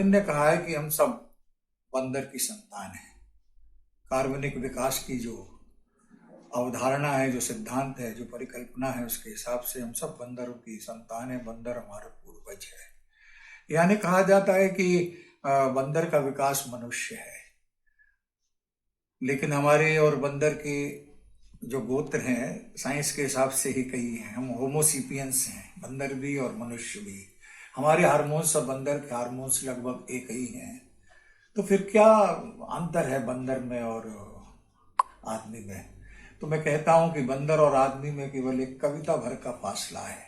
Darwin ने कहा है कि हम सब बंदर की संतान हैं। कार्बनिक विकास की जो अवधारणा है, जो सिद्धांत है, जो परिकल्पना है, उसके हिसाब से हम सब बंदरों की संतान है। बंदर हमारा पूर्वज है। यानी कहा जाता है कि बंदर का विकास मनुष्य है, लेकिन हमारे और बंदर के जो गोत्र हैं साइंस के हिसाब से ही कई हैं। हम होमोसिपियंस हैं, बंदर भी और मनुष्य भी। हमारे हार्मोन्स और बंदर के हार्मोन्स लगभग एक ही हैं। तो फिर क्या अंतर है बंदर में और आदमी में? तो मैं कहता हूं कि बंदर और आदमी में केवल एक कविता भर का फासला है।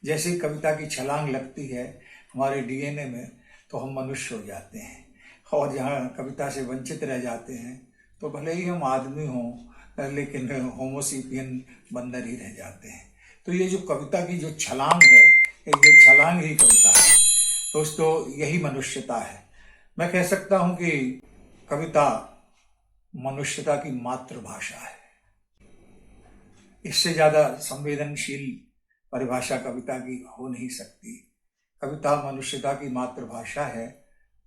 जैसे कविता की छलांग लगती है हमारे डीएनए में, तो हम मनुष्य हो जाते हैं, और जहाँ कविता से वंचित रह जाते हैं तो भले ही हम आदमी हों, लेकिन होमोसिपियन बंदर ही रह जाते हैं। तो ये जो कविता की जो छलांग है, ये छलांग ही कविता है दोस्तों। यही मनुष्यता है। मैं कह सकता हूँ कि कविता मनुष्यता की मातृभाषा है। इससे ज्यादा संवेदनशील परिभाषा कविता की हो नहीं सकती। कविता मनुष्यता की मातृभाषा है,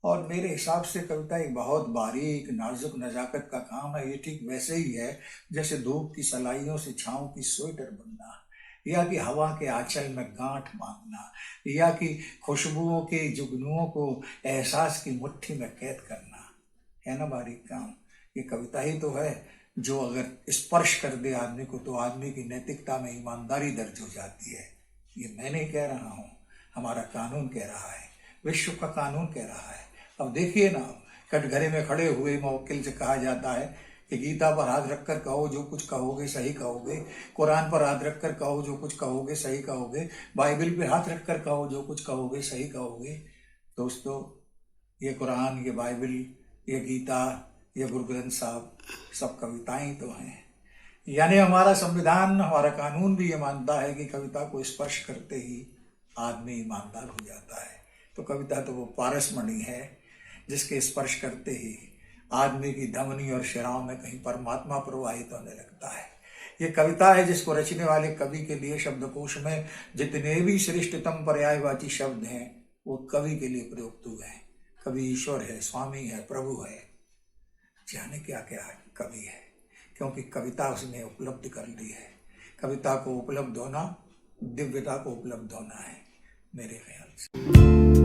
और मेरे हिसाब से कविता एक बहुत बारीक नाजुक नजाकत का काम है। ये ठीक वैसे ही है जैसे धूप की सलाइयों से छांव की स्वेटर बुनना, या कि हवा के आंचल में गांठ बांधना, या कि खुशबुओं के जुगनुओं को एहसास की मुट्ठी में कैद करना। है ना बारीक काम? ये कविता ही तो है, जो अगर स्पर्श कर दे आदमी को तो आदमी की नैतिकता में ईमानदारी दर्ज हो जाती है। ये मैं नहीं कह रहा हूँ, हमारा कानून कह रहा है, विश्व का कानून कह रहा है। अब देखिए ना, कटघरे में खड़े हुए मवक्किल से कहा जाता है कि गीता पर हाथ रखकर कहो जो कुछ कहोगे सही कहोगे, कुरान पर हाथ रखकर कहो जो कुछ कहोगे सही कहोगे, बाइबल पे हाथ रखकर कहो जो कुछ कहोगे सही कहोगे। दोस्तों, ये कुरान, ये बाइबल, ये गीता, ये गुरु ग्रंथ साहब सब कविताएं तो हैं। यानी हमारा संविधान, हमारा कानून भी ये मानता है कि कविता को स्पर्श करते ही आदमी ईमानदार हो जाता है। तो कविता तो वो पारसमणि है जिसके स्पर्श करते ही आदमी की धमनी और शिराओं में कहीं परमात्मा प्रवाहित होने लगता है। ये कविता है जिसको रचने वाले कवि के लिए शब्दकोश में जितने भी श्रेष्ठतम पर्यायवाची शब्द हैं वो कवि के लिए प्रयुक्त हुए हैं। कवि ईश्वर है, स्वामी है, प्रभु है, जाने क्या क्या कवि है, क्योंकि कविता उसने उपलब्ध कर ली है। कविता को उपलब्ध होना दिव्यता को उपलब्ध होना है मेरे ख्याल से।